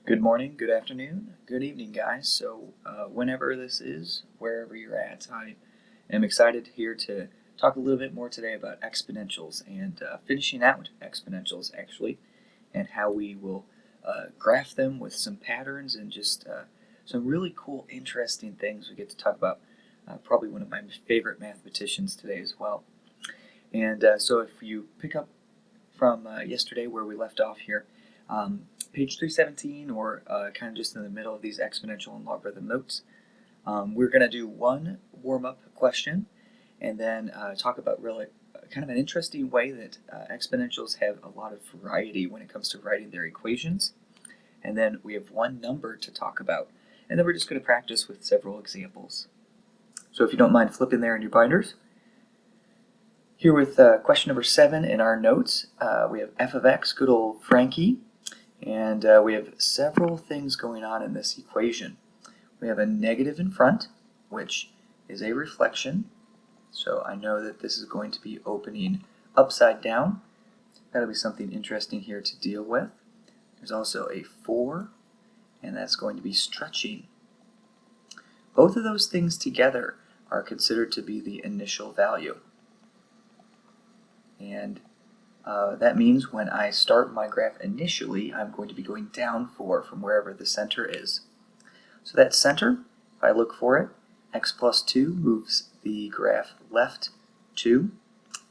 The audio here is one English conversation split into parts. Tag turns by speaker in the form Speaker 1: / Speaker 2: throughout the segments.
Speaker 1: Good morning, good afternoon, good evening, guys. Whenever this is, wherever you're at, I am excited here to talk a little bit more today about exponentials and finishing out exponentials, actually, and how we will graph them with some patterns and just some really cool, interesting things we get to talk about. Probably one of my favorite mathematicians today as well. So, if you pick up from yesterday where we left off here, page 317, or kind of just in the middle of these exponential and logarithm notes. We're going to do one warm-up question and then talk about really kind of an interesting way that exponentials have a lot of variety when it comes to writing their equations. And then we have one number to talk about. And then we're just going to practice with several examples. So if you don't mind flipping there in your binders. Here with question number 7 in our notes, we have f of x, good old Frankie. And we have several things going on in this equation. We have a negative in front, which is a reflection. So I know that this is going to be opening upside down. That'll be something interesting here to deal with. There's also a 4, and that's going to be stretching. Both of those things together are considered to be the initial value. And that means when I start my graph initially, I'm going to be going down 4 from wherever the center is. So that center, if I look for it, x plus 2 moves the graph left 2,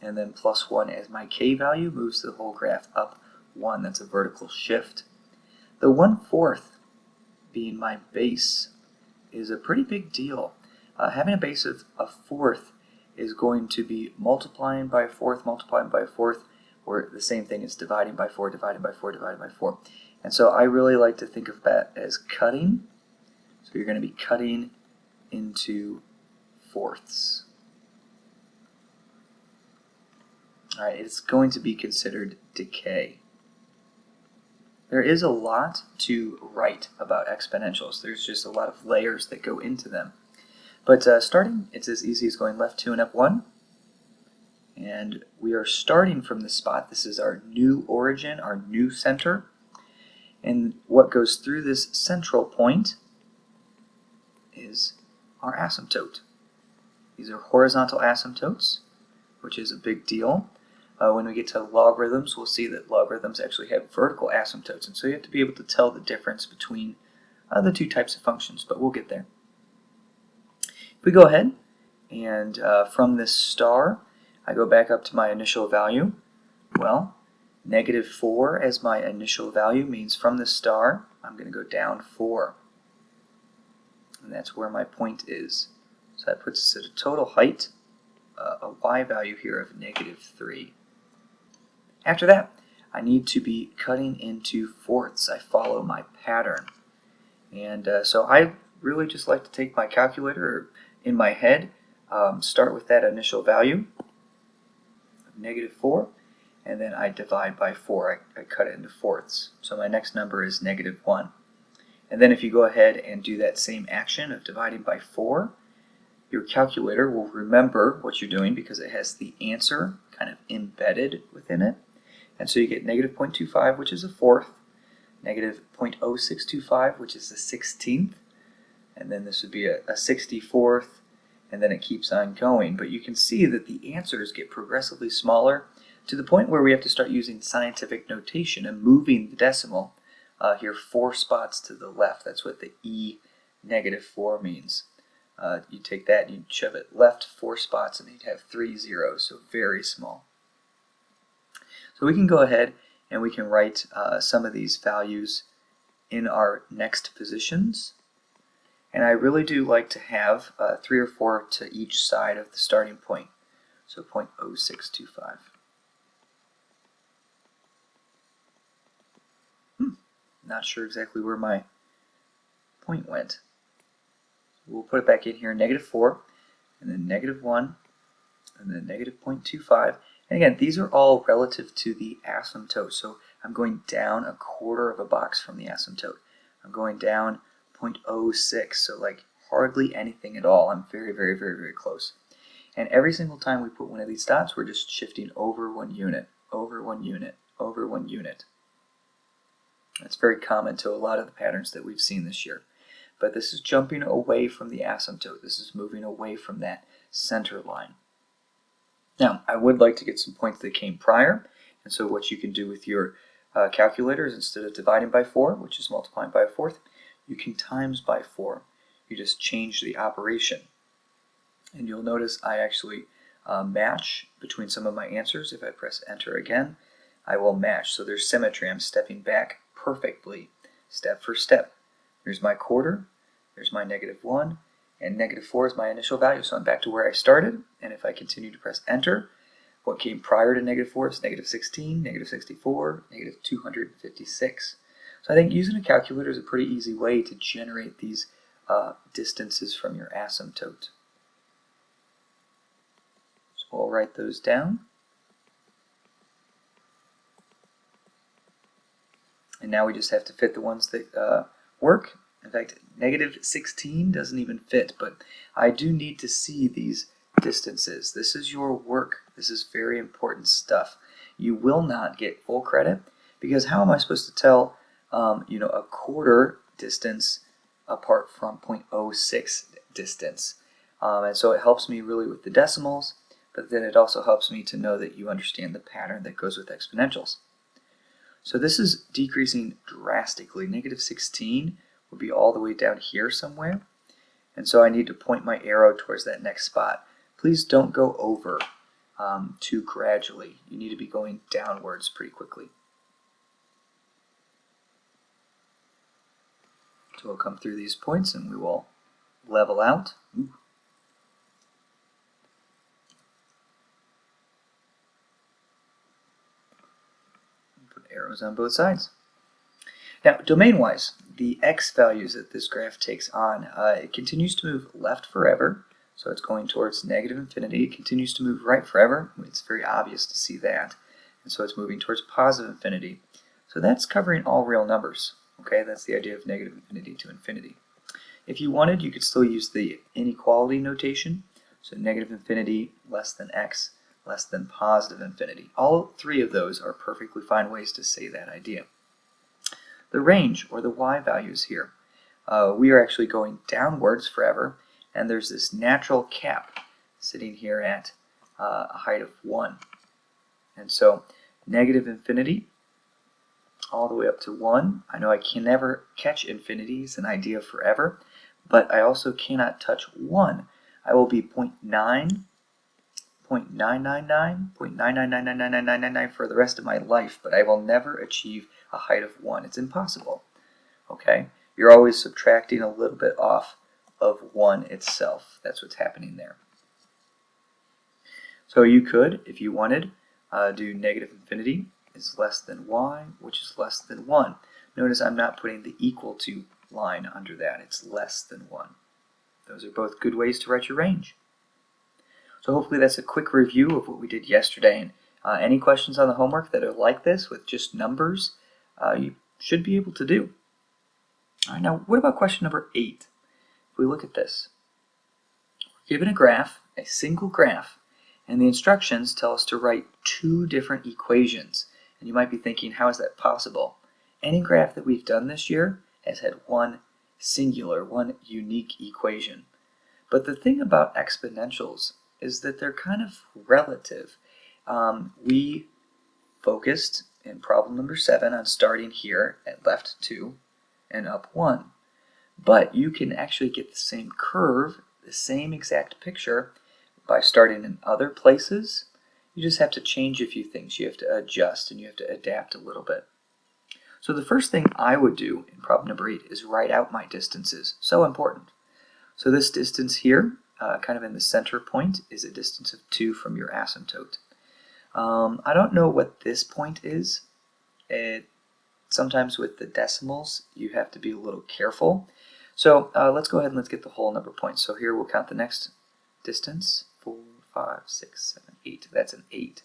Speaker 1: and then plus 1 as my k value moves the whole graph up 1. That's a vertical shift. The 1/4 being my base is a pretty big deal. Having a base of a fourth is going to be multiplying by a fourth, multiplying by a fourth, or the same thing as dividing by 4, dividing by 4, dividing by 4. And so I really like to think of that as cutting. So you're going to be cutting into fourths. All right, it's going to be considered decay. There is a lot to write about exponentials. There's just a lot of layers that go into them. But starting, it's as easy as going left 2 and up 1. And we are starting from this spot. This is our new origin, our new center. And what goes through this central point is our asymptote. These are horizontal asymptotes, which is a big deal. When we get to logarithms, we'll see that logarithms actually have vertical asymptotes. And so you have to be able to tell the difference between the two types of functions, but we'll get there. If we go ahead and from this star, I go back up to my initial value. Well, negative 4 as my initial value means from the star, I'm going to go down 4. And that's where my point is. So that puts us at a total height, a y value here of negative 3. After that, I need to be cutting into fourths. I follow my pattern. And so I really just like to take my calculator in my head, start with that initial value, negative 4, and then I divide by 4. I cut it into fourths. So my next number is negative 1. And then if you go ahead and do that same action of dividing by 4, your calculator will remember what you're doing because it has the answer kind of embedded within it. And so you get negative 0.25, which is a fourth, negative 0.0625, which is a 16th, and then this would be a 64th, and then it keeps on going. But you can see that the answers get progressively smaller to the point where we have to start using scientific notation and moving the decimal here 4 spots to the left. That's what the E negative 4 means. You take that and you shove it left 4 spots and you'd have 3 zeros, so very small. So we can go ahead and we can write some of these values in our next positions. And I really do like to have 3 or 4 to each side of the starting point. So 0.0625. Not sure exactly where my point went. We'll put it back in here, negative 4, and then negative 1, and then negative 0.25. And again, these are all relative to the asymptote. So I'm going down a quarter of a box from the asymptote. I'm going down 0.06, so like hardly anything at all. I'm very, very, very, very close. And every single time we put one of these dots, we're just shifting over 1 unit, over 1 unit, over 1 unit. That's very common to a lot of the patterns that we've seen this year. But this is jumping away from the asymptote. This is moving away from that center line. Now, I would like to get some points that came prior, and so what you can do with your calculator is instead of dividing by 4, which is multiplying by a fourth, you can times by 4. You just change the operation. And you'll notice I actually match between some of my answers. If I press enter again, I will match. So there's symmetry. I'm stepping back perfectly, step for step. Here's my quarter, there's my -1, and -4 is my initial value. So I'm back to where I started, and if I continue to press enter, what came prior to -4 is -16, -64, -256. So I think using a calculator is a pretty easy way to generate these distances from your asymptote. So we'll write those down. And now we just have to fit the ones that work. In fact, -16 doesn't even fit, but I do need to see these distances. This is your work. This is very important stuff. You will not get full credit, because how am I supposed to tell a quarter distance apart from 0.06 distance? And so it helps me really with the decimals, but then it also helps me to know that you understand the pattern that goes with exponentials. So this is decreasing drastically. -16 would be all the way down here somewhere. And so I need to point my arrow towards that next spot. Please don't go over too gradually. You need to be going downwards pretty quickly. So we'll come through these points and we will level out. Put arrows on both sides. Now, domain-wise, the x values that this graph takes on, it continues to move left forever, so it's going towards -infinity. It continues to move right forever. It's very obvious to see that. And so it's moving towards positive infinity. So that's covering all real numbers. Okay, that's the idea of -infinity to infinity. If you wanted, you could still use the inequality notation. So -infinity less than x less than positive infinity. All three of those are perfectly fine ways to say that idea. The range, or the y values here, we are actually going downwards forever, and there's this natural cap sitting here at a height of 1. And so -infinity all the way up to 1. I know I can never catch infinity, it's an idea of forever, but I also cannot touch 1. I will be 0.9, 0.999, 0.9999999 for the rest of my life, but I will never achieve a height of 1. It's impossible. Okay? You're always subtracting a little bit off of 1 itself. That's what's happening there. So you could, if you wanted, do -infinity is less than y, which is less than 1. Notice I'm not putting the equal to line under that. It's less than 1. Those are both good ways to write your range. So hopefully that's a quick review of what we did yesterday. And any questions on the homework that are like this with just numbers, you should be able to do. All right, now what about question number 8? If we look at this, we're given a graph, a single graph, and the instructions tell us to write 2 different equations. And you might be thinking, how is that possible? Any graph that we've done this year has had one singular, one unique equation. But the thing about exponentials is that they're kind of relative. We focused in problem number 7 on starting here at left 2 and up 1. But you can actually get the same curve, the same exact picture, by starting in other places. You just have to change a few things. You have to adjust and you have to adapt a little bit. So the first thing I would do in problem number 8 is write out my distances. So important. So this distance here, kind of in the center point, is a distance of 2 from your asymptote. I don't know what this point is. Sometimes with the decimals, you have to be a little careful. So let's go ahead and let's get the whole number of points. So here we'll count the next distance. 4, 5, 6, 7, 8. That's an 8.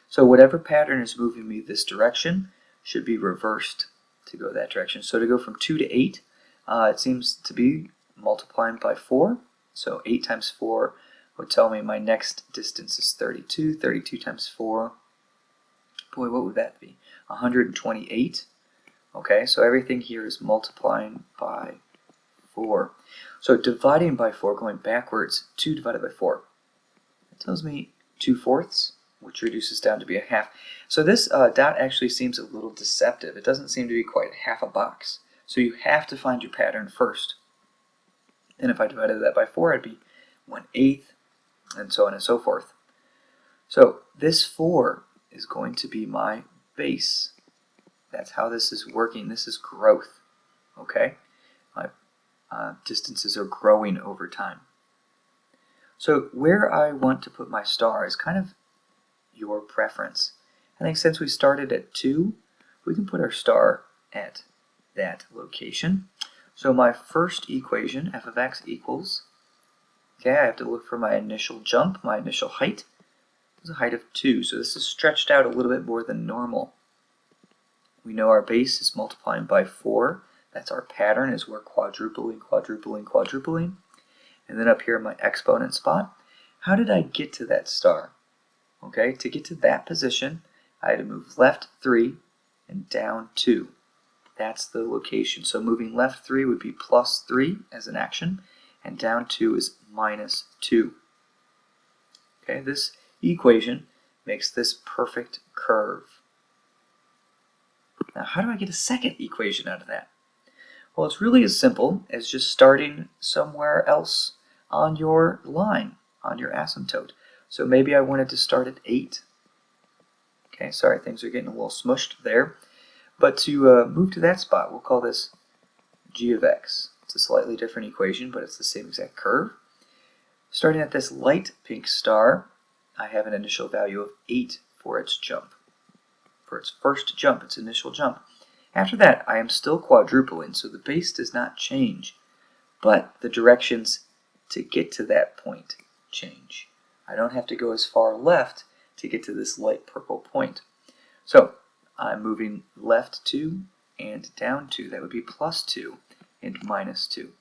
Speaker 1: So whatever pattern is moving me this direction should be reversed to go that direction. So to go from 2 to 8, it seems to be multiplying by 4. So 8 times 4 would tell me my next distance is 32. 32 times 4, boy, what would that be? 128. Okay, so everything here is multiplying by 4. So dividing by 4, going backwards, 2 divided by 4. That tells me 2/4, which reduces down to be a half. So this dot actually seems a little deceptive. It doesn't seem to be quite half a box. So you have to find your pattern first. And if I divided that by 4, it'd be 1/8, and so on and so forth. So this 4 is going to be my base. That's how this is working. This is growth. Okay? My distances are growing over time. So where I want to put my star is kind of your preference. I think since we started at 2, we can put our star at that location. So my first equation, f of x equals, okay, I have to look for my initial jump, my initial height. It's a height of 2, so this is stretched out a little bit more than normal. We know our base is multiplying by 4. That's our pattern, is we're quadrupling, quadrupling, quadrupling. And then up here in my exponent spot, how did I get to that star? Okay, to get to that position, I had to move left 3 and down 2. That's the location. So moving left 3 would be plus 3 as an action, and down 2 is minus 2. Okay, this equation makes this perfect curve. Now, how do I get a second equation out of that? Well, it's really as simple as just starting somewhere else on your line, on your asymptote. So maybe I wanted to start at 8. Okay, sorry, things are getting a little smushed there. But to move to that spot, we'll call this g of x. It's a slightly different equation, but it's the same exact curve. Starting at this light pink star, I have an initial value of 8 for its jump. For its first jump, its initial jump. After that, I am still quadrupling, so the base does not change, but the directions to get to that point change. I don't have to go as far left to get to this light purple point. So I'm moving left 2 and down 2. That would be plus 2 and minus 2.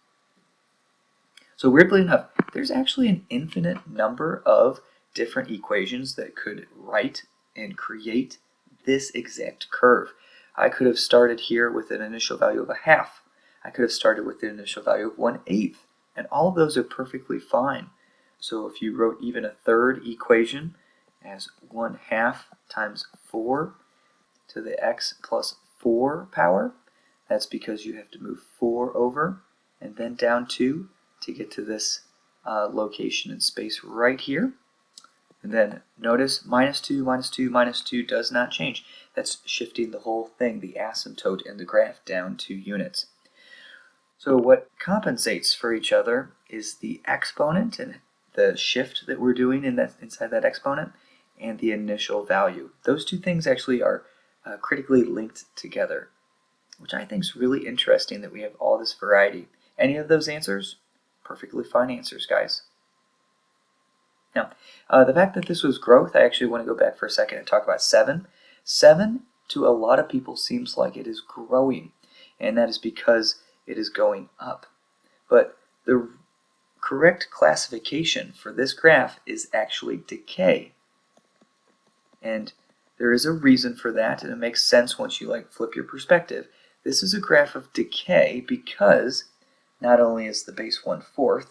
Speaker 1: So weirdly enough, there's actually an infinite number of different equations that could write and create this exact curve. I could have started here with an initial value of a half. I could have started with an initial value of 1/8, and all of those are perfectly fine. So if you wrote even a third equation as 1/2 times 4 to the x plus 4 power, that's because you have to move 4 over and then down 2 to get to this location in space right here. And then notice minus 2, minus 2, minus 2 does not change. That's shifting the whole thing, the asymptote in the graph, down 2 units. So what compensates for each other is the exponent and the shift that we're doing inside that exponent and the initial value. Those two things actually are critically linked together, which I think is really interesting that we have all this variety. Any of those answers? Perfectly fine answers, guys. Now, the fact that this was growth, I actually want to go back for a second and talk about 7. 7, to a lot of people, seems like it is growing, and that is because it is going up. But the correct classification for this graph is actually decay. And there is a reason for that, and it makes sense once you flip your perspective. This is a graph of decay because not only is the base 1/4,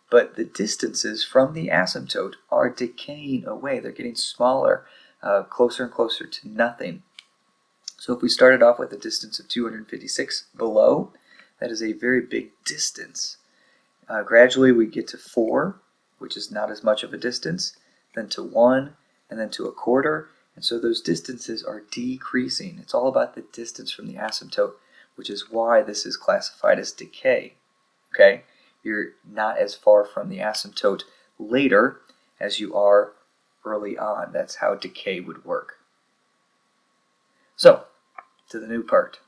Speaker 1: but the distances from the asymptote are decaying away. They're getting smaller, closer and closer to nothing. So if we started off with a distance of 256 below, that is a very big distance. Gradually we get to 4, which is not as much of a distance, then to 1, and then to 1/4, and so those distances are decreasing. It's all about the distance from the asymptote, which is why this is classified as decay. Okay? You're not as far from the asymptote later as you are early on. That's how decay would work. So, to the new part.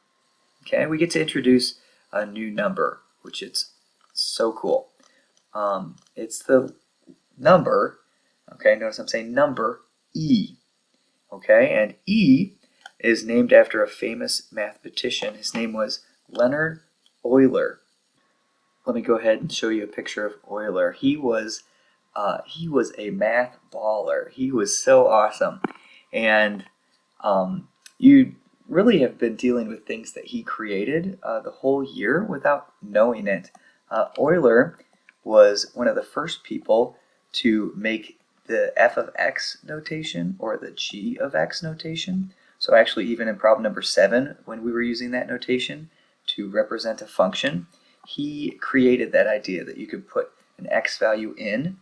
Speaker 1: Okay, we get to introduce a new number, which is so cool. It's the number, okay, notice I'm saying number, E. Okay, and E is named after a famous mathematician. His name was Leonard Euler. Let me go ahead and show you a picture of Euler. He was a math baller. He was so awesome, and you really have been dealing with things that he created the whole year without knowing it. Euler was one of the first people to make the f of x notation or the g of x notation. So actually even in problem number 7, when we were using that notation to represent a function, he created that idea that you could put an x value in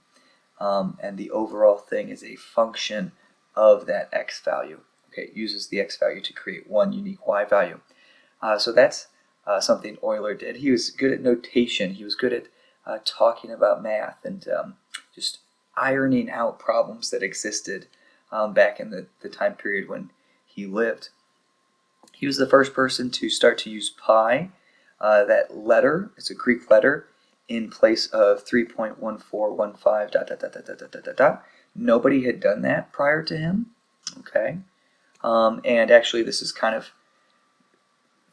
Speaker 1: and the overall thing is a function of that x value. Okay, it uses the x value to create one unique y value. So that's something Euler did. He was good at notation. He was good at talking about math and just ironing out problems that existed back in the time period when he lived. He was the first person to start to use pi, that letter, it's a Greek letter, in place of 3.1415 dot dot dot dot dot dot dot dot. Nobody had done that prior to him. Okay, and actually this is kind of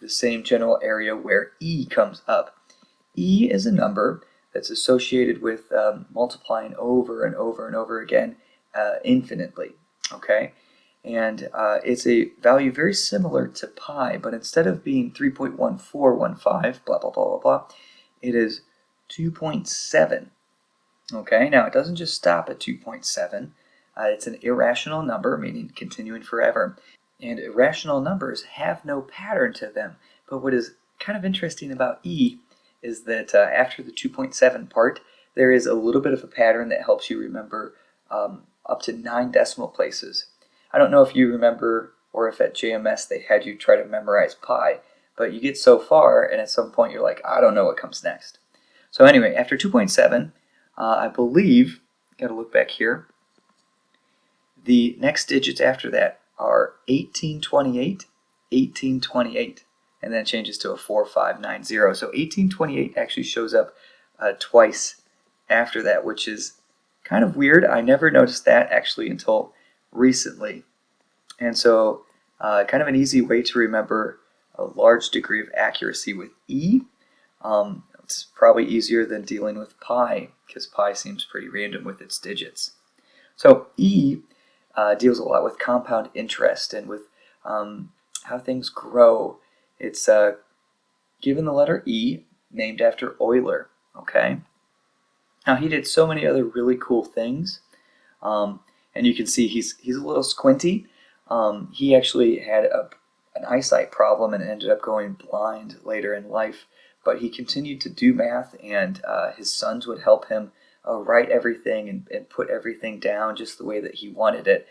Speaker 1: the same general area where E comes up. E is a number that's associated with multiplying over and over and over again infinitely. Okay, and it's a value very similar to pi, but instead of being 3.1415 blah blah blah blah blah, it is 2.7. Okay, now it doesn't just stop at 2.7. It's an irrational number, meaning continuing forever. And irrational numbers have no pattern to them. But what is kind of interesting about E is that after the 2.7 part, there is a little bit of a pattern that helps you remember up to 9 decimal places. I don't know if you remember or if at JMS they had you try to memorize pi, but you get so far and at some point you're like, I don't know what comes next. So anyway, after 2.7, I believe, got to look back here, the next digits after that are 1828, 1828, and then it changes to a 4590. So 1828 actually shows up twice after that, which is kind of weird. I never noticed that actually until recently. And so kind of an easy way to remember a large degree of accuracy with E. It's probably easier than dealing with pi, because pi seems pretty random with its digits. So E deals a lot with compound interest and with how things grow. It's given the letter E, named after Euler. Okay. Now he did so many other really cool things, and you can see he's a little squinty. He actually had an eyesight problem and ended up going blind later in life. But he continued to do math, and his sons would help him write everything and put everything down just the way that he wanted it,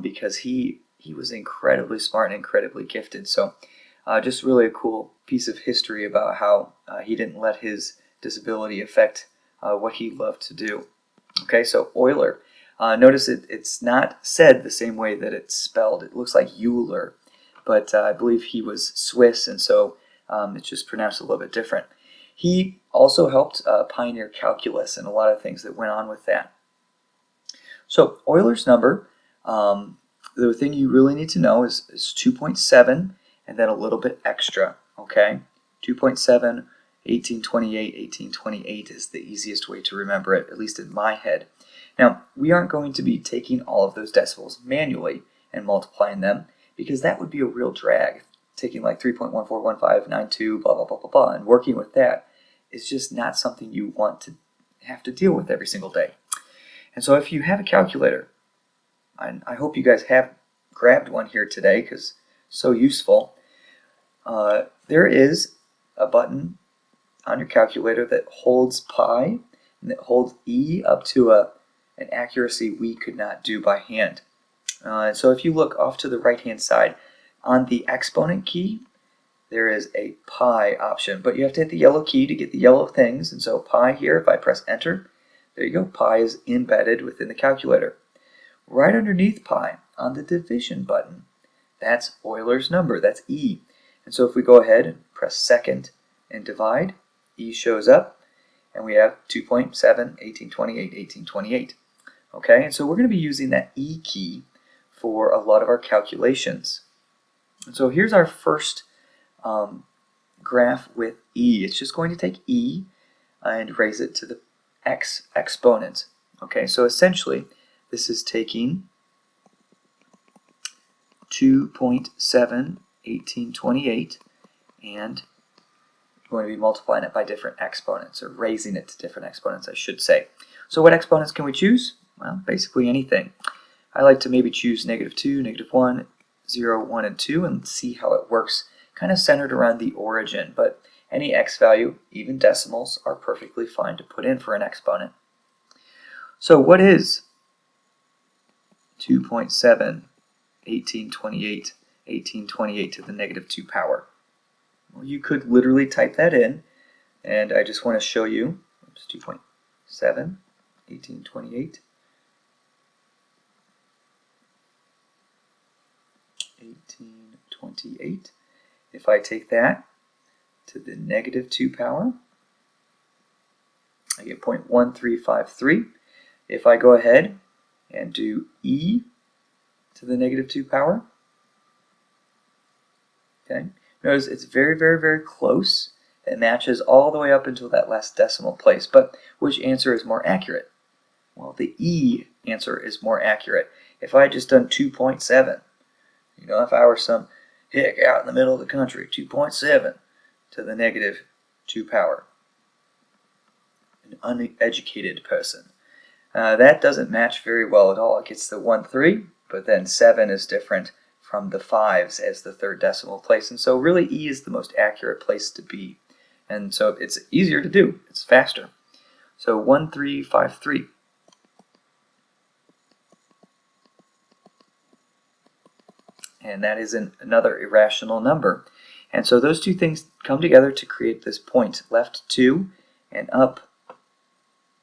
Speaker 1: because he was incredibly smart and incredibly gifted. So just really a cool piece of history about how he didn't let his disability affect what he loved to do. Okay, so Euler. Notice it's not said the same way that it's spelled. It looks like Euler, but I believe he was Swiss, and so it's just pronounced a little bit different. He also helped pioneer calculus and a lot of things that went on with that. So Euler's number, the thing you really need to know is 2.7 and then a little bit extra, okay? 2.7, 1828, 1828 is the easiest way to remember it, at least in my head. Now, we aren't going to be taking all of those decimals manually and multiplying them, because that would be a real drag. Taking like 3.141592, blah, blah, blah, blah, blah, and working with that is just not something you want to have to deal with every single day. And so if you have a calculator, I hope you guys have grabbed one here today because it's so useful. There is a button on your calculator that holds pi and that holds E up to an accuracy we could not do by hand. So if you look off to the right-hand side, on the exponent key, there is a pi option, but you have to hit the yellow key to get the yellow things, and so pi here, if I press enter, there you go, pi is embedded within the calculator. Right underneath pi, on the division button, that's Euler's number, that's E. And so if we go ahead and press second and divide, E shows up, and we have 2.7, 1828, 1828. Okay, and so we're going to be using that E key for a lot of our calculations. And so here's our first graph with E. It's just going to take E and raise it to the x exponent. Okay, so essentially this is taking 2.7, 1828, and we're going to be multiplying it by different exponents, or raising it to different exponents, I should say. So what exponents can we choose? Well, basically anything. I like to maybe choose -2, -1, 0, 1, and 2, and see how it works, kind of centered around the origin, but any x value, even decimals, are perfectly fine to put in for an exponent. So what is 2.7, 1828, 1828 to the -2 power? Well, you could literally type that in, and I just want to show you, 2.7, 1828, 1828. If I take that to the -2 power, I get 0.1353. If I go ahead and do e to the -2 power, okay, notice it's very, very, very close. It matches all the way up until that last decimal place. But which answer is more accurate? Well, the E answer is more accurate. If I had just done 2.7, you know, if I were some hick out in the middle of the country, 2.7 to the -2 power, an uneducated person, that doesn't match very well at all. It gets the 1, 3, but then 7 is different from the 5s as the third decimal place. And so really E is the most accurate place to be. And so it's easier to do. It's faster. So 1353. And that is another irrational number. And so those two things come together to create this point. Left 2 and up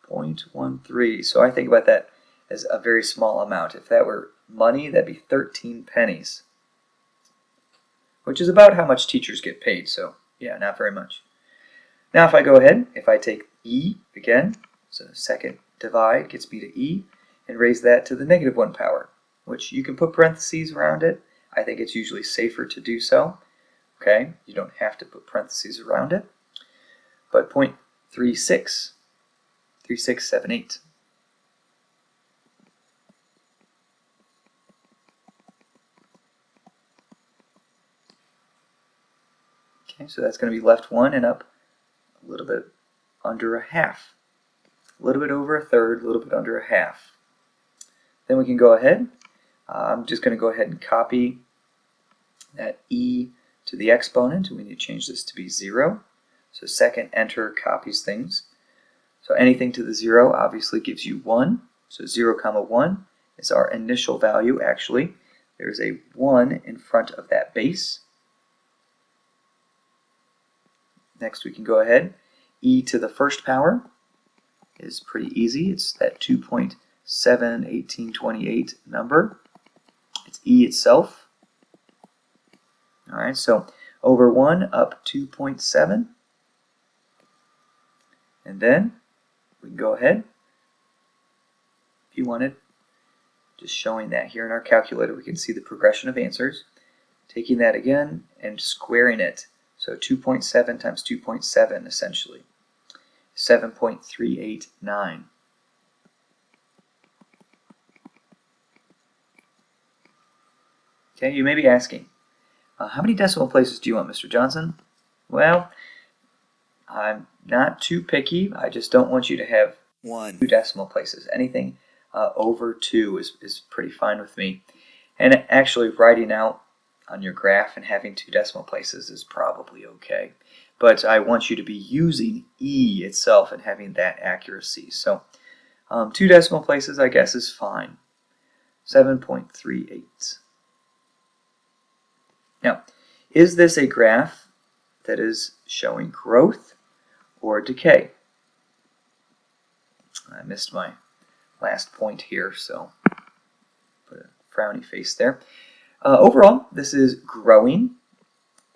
Speaker 1: 0.13. So I think about that as a very small amount. If that were money, that'd be 13 pennies, which is about how much teachers get paid. So yeah, not very much. Now if I go ahead, if I take E again, so second divide gets me to E, and raise that to the -1 power, which you can put parentheses around it. I think it's usually safer to do so. Okay, you don't have to put parentheses around it. But 0.36, 3678. Okay, so that's going to be left 1 and up a little bit under a half. A little bit over a third, a little bit under a half. Then we can go ahead. I'm just going to go ahead and copy that E to the exponent. We need to change this to be 0. So second enter copies things. So anything to the 0 obviously gives you 1. So 0, 1 is our initial value. Actually, there's a 1 in front of that base. Next we can go ahead. E to the first power is pretty easy. It's that 2.7, 1828 number. It's E itself. All right, so over 1 up 2.7. And then we can go ahead, if you wanted, just showing that here in our calculator, we can see the progression of answers. Taking that again and squaring it. So 2.7 times 2.7 essentially, 7.389. Okay, you may be asking, how many decimal places do you want, Mr. Johnson? Well, I'm not too picky. I just don't want you to have 2 decimal places. Anything over 2 is pretty fine with me. And actually writing out on your graph and having 2 decimal places is probably okay. But I want you to be using E itself and having that accuracy. So 2 decimal places, I guess, is fine. 7.38. Now, is this a graph that is showing growth or decay? I missed my last point here, so put a frowny face there. Overall, this is growing,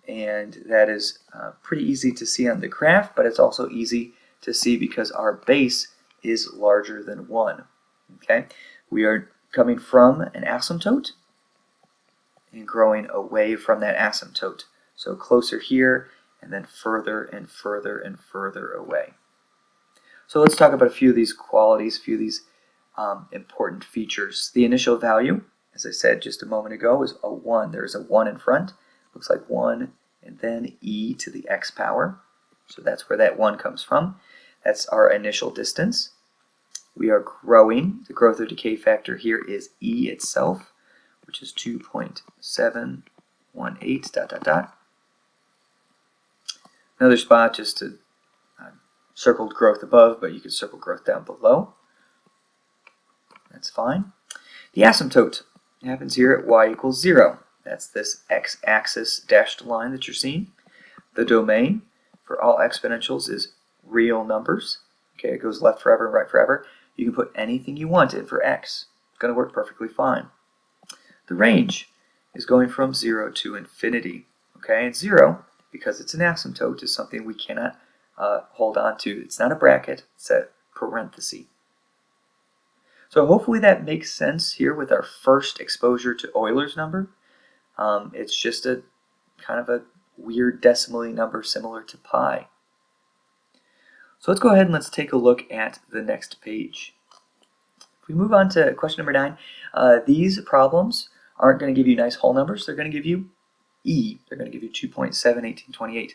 Speaker 1: and that is pretty easy to see on the graph, but it's also easy to see because our base is larger than 1. Okay, we are coming from an asymptote and growing away from that asymptote. So closer here, and then further and further and further away. So let's talk about a few of these qualities, a few of these important features. The initial value, as I said just a moment ago, is a 1. There's a 1 in front. looks like 1 and then e to the x power. So that's where that 1 comes from. That's our initial distance. We are growing. The growth or decay factor here is e itself, which is 2.718 ... Another spot just to circled growth above, but you could circle growth down below. That's fine. The asymptote happens here at y equals 0. That's this x-axis dashed line that you're seeing. The domain for all exponentials is real numbers. Okay, it goes left forever and right forever. You can put anything you want in for x. It's going to work perfectly fine. The range is going from 0 to infinity. Okay, and 0, because it's an asymptote, is something we cannot hold on to. It's not a bracket, it's a parenthesis. So hopefully that makes sense here with our first exposure to Euler's number. It's just a kind of a weird decimally number similar to pi. So let's go ahead and let's take a look at the next page. If we move on to question number 9, these problems aren't going to give you nice whole numbers. They're going to give you E. They're going to give you 2.71828.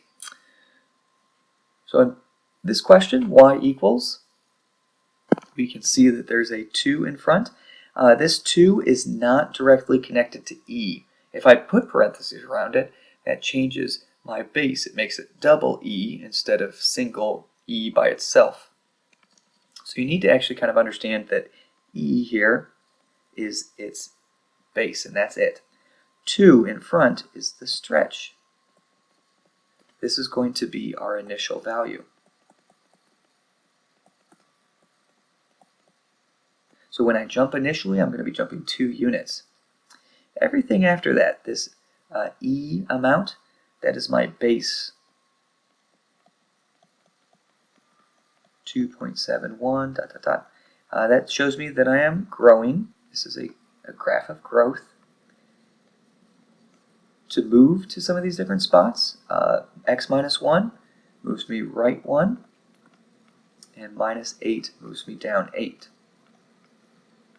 Speaker 1: So in this question, y equals, we can see that there's a 2 in front. This 2 is not directly connected to e. If I put parentheses around it, that changes my base. It makes it double e instead of single e by itself. So you need to actually kind of understand that e here is its base, and that's it. 2 in front is the stretch. This is going to be our initial value. So when I jump initially, I'm going to be jumping 2 units. Everything after that, this e amount, that is my base. 2.71, ... that shows me that I am growing. This is a graph of growth. To move to some of these different spots, x minus 1 moves me right 1, and minus 8 moves me down 8.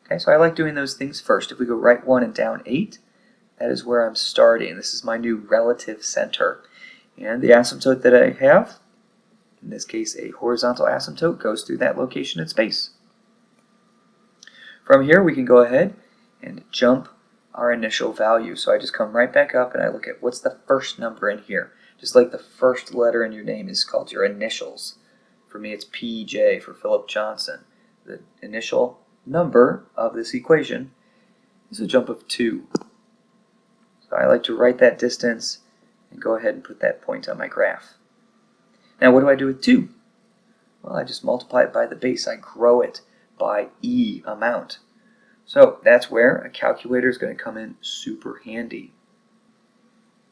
Speaker 1: Okay, so I like doing those things first. If we go right 1 and down 8, that is where I'm starting. This is my new relative center. And the asymptote that I have, in this case a horizontal asymptote, goes through that location in space. From here we can go ahead and jump our initial value. So I just come right back up and I look at what's the first number in here. Just like the first letter in your name is called your initials. For me it's PJ for Philip Johnson. The initial number of this equation is a jump of 2. So I like to write that distance and go ahead and put that point on my graph. Now what do I do with 2? Well, I just multiply it by the base. I grow it by e amount. So that's where a calculator is going to come in super handy.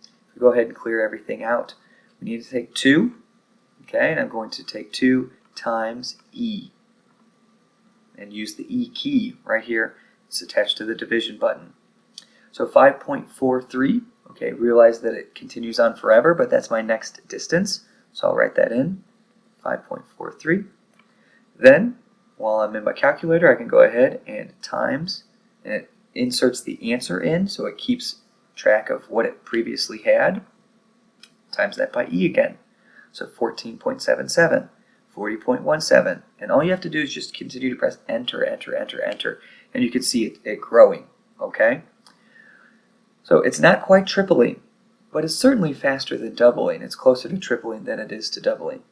Speaker 1: If we go ahead and clear everything out, we need to take 2, okay, and I'm going to take 2 times e, and use the e key right here. It's attached to the division button. So 5.43, okay, realize that it continues on forever, but that's my next distance, so I'll write that in, 5.43. Then, while I'm in my calculator, I can go ahead and times, and it inserts the answer in, so it keeps track of what it previously had. Times that by e again. So 14.77, 40.17, and all you have to do is just continue to press enter, enter, enter, enter, and you can see it growing, okay? So it's not quite tripling, but it's certainly faster than doubling. It's closer to tripling than it is to doubling.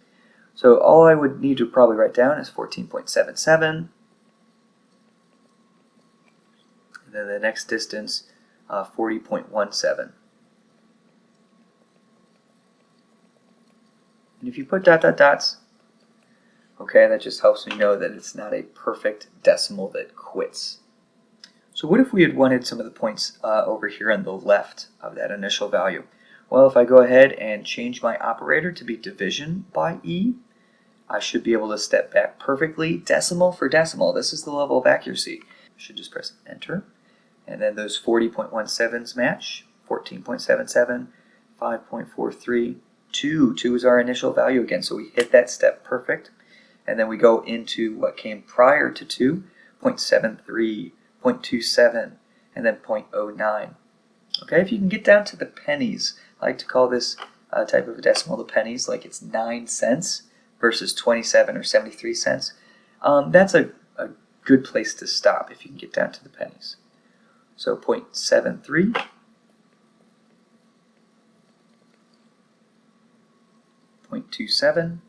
Speaker 1: So all I would need to probably write down is 14.77, and then the next distance, 40.17. And if you put dot dot dots, okay, that just helps me know that it's not a perfect decimal that quits. So what if we had wanted some of the points over here on the left of that initial value? Well, if I go ahead and change my operator to be division by e, I should be able to step back perfectly, decimal for decimal. This is the level of accuracy. I should just press enter, and then those 40.17s match, 14.77, 5.43, 2. 2 is our initial value again, so we hit that step perfect. And then we go into what came prior to 2, 0.73, 0.27, and then 0.09. Okay, if you can get down to the pennies, I like to call this type of a decimal the pennies, like it's 9 cents versus 27 or 73 cents. That's a good place to stop if you can get down to the pennies. So 0.73, 0.27, and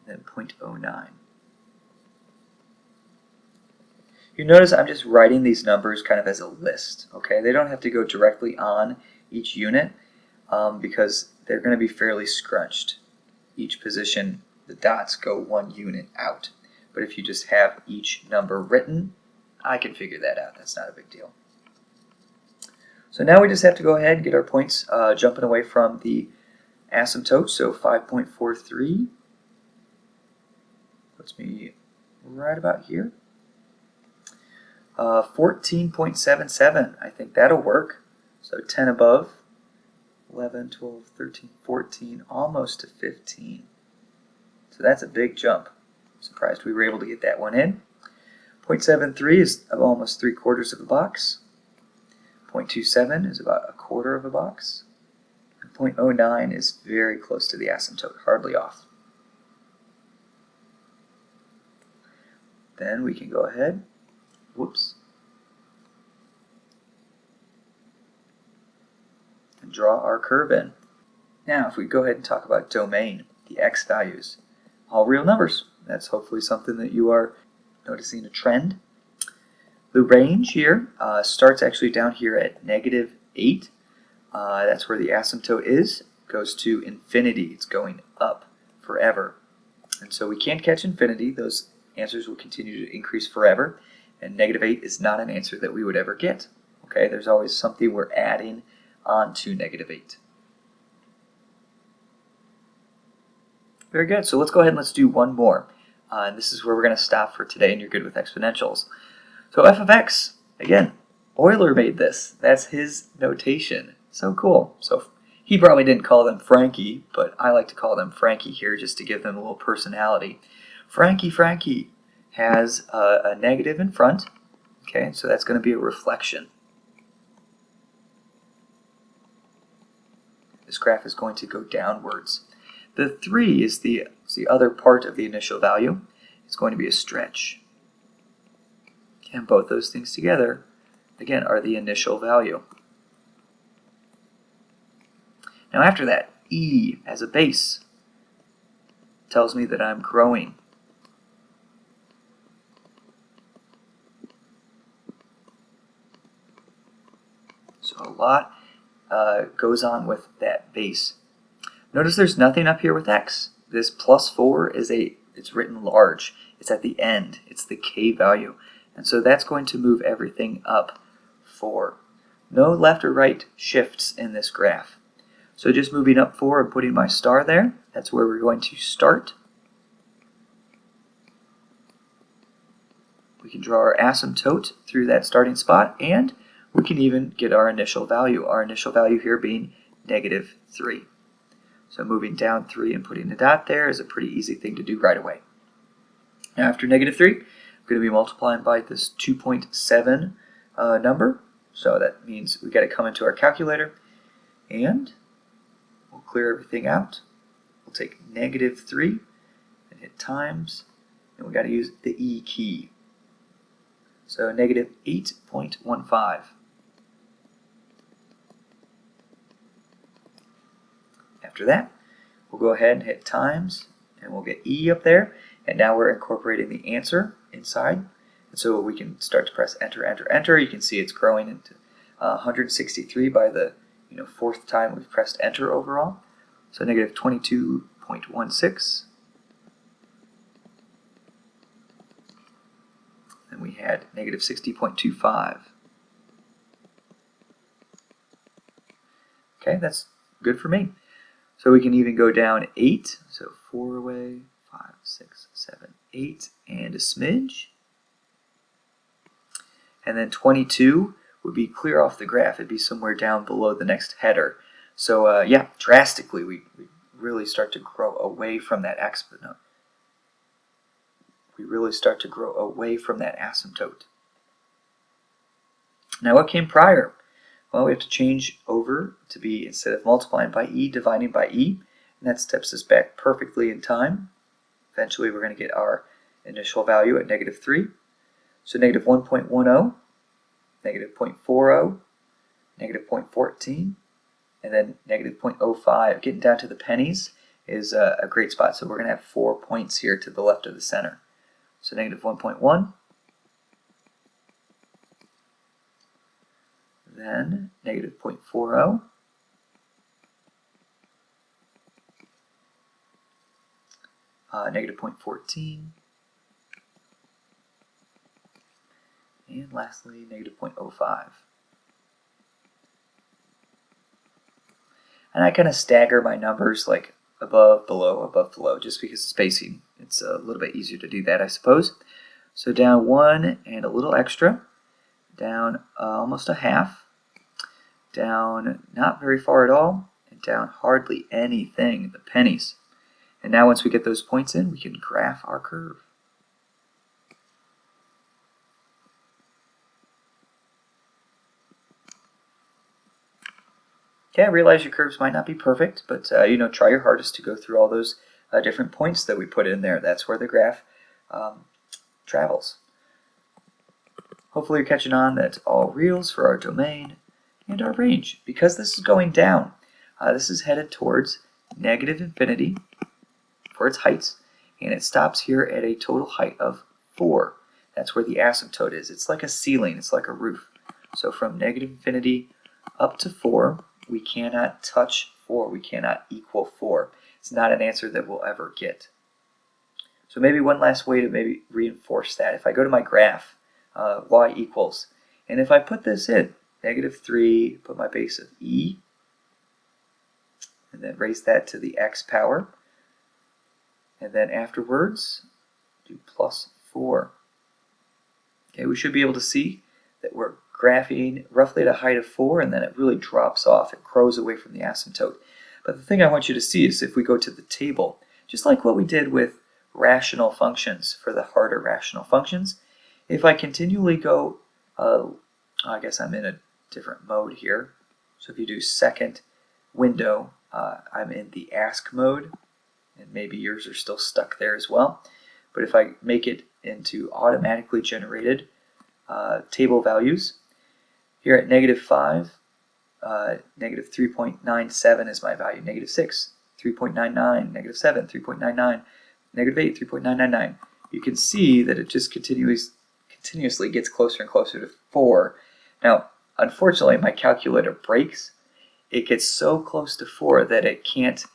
Speaker 1: then 0.09. You notice I'm just writing these numbers kind of as a list, okay? They don't have to go directly on each unit because they're going to be fairly scrunched. Each position, the dots go 1 unit out. But if you just have each number written, I can figure that out. That's not a big deal. So now we just have to go ahead and get our points jumping away from the asymptote. So 5.43 puts me right about here. 14.77, I think that'll work. So 10 above, 11, 12, 13, 14, almost to 15. So that's a big jump. I'm surprised we were able to get that one in. 0.73 is almost 3/4 of a box. 0.27 is about 1/4 of a box. And 0.09 is very close to the asymptote, hardly off. Then we can go ahead. Whoops. And draw our curve in. Now, if we go ahead and talk about domain, the x values, all real numbers. That's hopefully something that you are noticing a trend. The range here starts actually down here at -8. That's where the asymptote is. It goes to infinity. It's going up forever. And so we can't catch infinity. Those answers will continue to increase forever. And -8 is not an answer that we would ever get. Okay, there's always something we're adding on to -8. Very good. So let's go ahead and let's do one more. And this is where we're going to stop for today, and you're good with exponentials. So f of x, again, Euler made this. That's his notation. So cool. So he probably didn't call them Frankie, but I like to call them Frankie here just to give them a little personality. Frankie has a negative in front. Okay, so that's going to be a reflection. This graph is going to go downwards. The 3 is the other part of the initial value. It's going to be a stretch. And both those things together, again, are the initial value. Now after that, E as a base tells me that I'm growing. So a lot goes on with that base. Notice there's nothing up here with x. This +4 it's written large. It's at the end. It's the k value. And so that's going to move everything up 4. No left or right shifts in this graph. So just moving up 4 and putting my star there, that's where we're going to start. We can draw our asymptote through that starting spot, and we can even get our initial value. Our initial value here being -3. So moving down 3 and putting a dot there is a pretty easy thing to do right away. Now after -3, I'm going to be multiplying by this 2.7 number. So that means we've got to come into our calculator and we'll clear everything out. We'll take -3 and hit times, and we've got to use the E key. So -8.15. After that, we'll go ahead and hit times, and we'll get E up there, and now we're incorporating the answer inside. And so we can start to press enter, enter, enter. You can see it's growing into 163 by the 4th time we've pressed enter overall. So -22.16. Then we had -60.25. Okay, that's good for me. So we can even go down 8, so 4 away, 5, 6, 7, 8, and a smidge. And then 22 would be clear off the graph. It'd be somewhere down below the next header. So yeah, drastically we really start to grow away from that exponent. We really start to grow away from that asymptote. Now what came prior? Well, we have to change over to be, instead of multiplying by e, dividing by e, and that steps us back perfectly in time. Eventually we're going to get our initial value at -3. So negative 1.10, negative 0.40, negative 0.14, and then negative 0.05. Getting down to the pennies is a great spot. So we're going to have 4 points here to the left of the center. So negative 1.1, then negative 0.40, negative 0.14, and lastly negative 0.05. And I kind of stagger my numbers like above, below, just because the spacing, it's a little bit easier to do that, I suppose. So down 1 and a little extra, down almost a half, down not very far at all, and down hardly anything, the pennies. And now once we get those points in, we can graph our curve. Okay, I realize your curves might not be perfect, but try your hardest to go through all those different points that we put in there. That's where the graph travels. Hopefully you're catching on that all reals for our domain and our range. Because this is going down, this is headed towards negative infinity for its heights, and it stops here at a total height of 4. That's where the asymptote is. It's like a ceiling, it's like a roof. So from negative infinity up to 4, we cannot touch 4, we cannot equal 4. It's not an answer that we'll ever get. So maybe one last way to maybe reinforce that, if I go to my graph, y equals, and if I put this in, -3, put my base of e, and then raise that to the x power, and then afterwards do +4. Okay, we should be able to see that we're graphing roughly at a height of 4, and then it really drops off. It grows away from the asymptote. But the thing I want you to see is if we go to the table, just like what we did with rational functions for the harder rational functions, if I continually go, I guess I'm in a different mode here. So if you do second window, I'm in the ask mode, and maybe yours are still stuck there as well. But if I make it into automatically generated table values, here at -5, negative 3.97 is my value, -6, 3.99, -7, 3.99, -8, 3.999. You can see that it just continuously gets closer and closer to 4. Now, unfortunately, my calculator breaks. It gets so close to 4 that it can't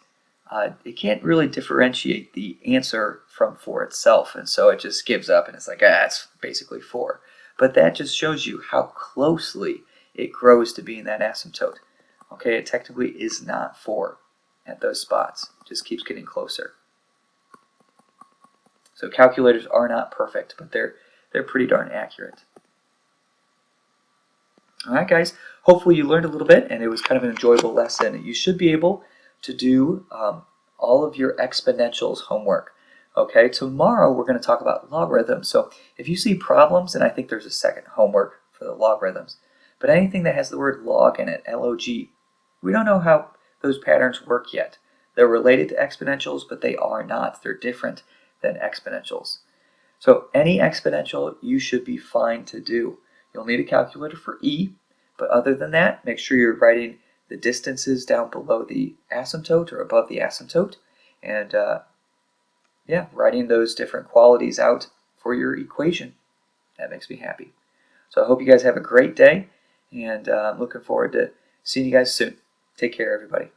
Speaker 1: really differentiate the answer from 4 itself, and so it just gives up and it's like, it's basically 4. But that just shows you how closely it grows to being that asymptote. Okay, it technically is not 4 at those spots. It just keeps getting closer. So calculators are not perfect, but they're pretty darn accurate. Alright guys, hopefully you learned a little bit and it was kind of an enjoyable lesson. You should be able to do all of your exponentials homework. Okay, tomorrow we're going to talk about logarithms. So if you see problems, and I think there's a second homework for the logarithms, but anything that has the word log in it, L-O-G, we don't know how those patterns work yet. They're related to exponentials, but they are not. They're different than exponentials. So any exponential you should be fine to do. You'll need a calculator for e, but other than that, make sure you're writing the distances down below the asymptote or above the asymptote, and writing those different qualities out for your equation. That makes me happy. So I hope you guys have a great day, and I'm looking forward to seeing you guys soon. Take care, everybody.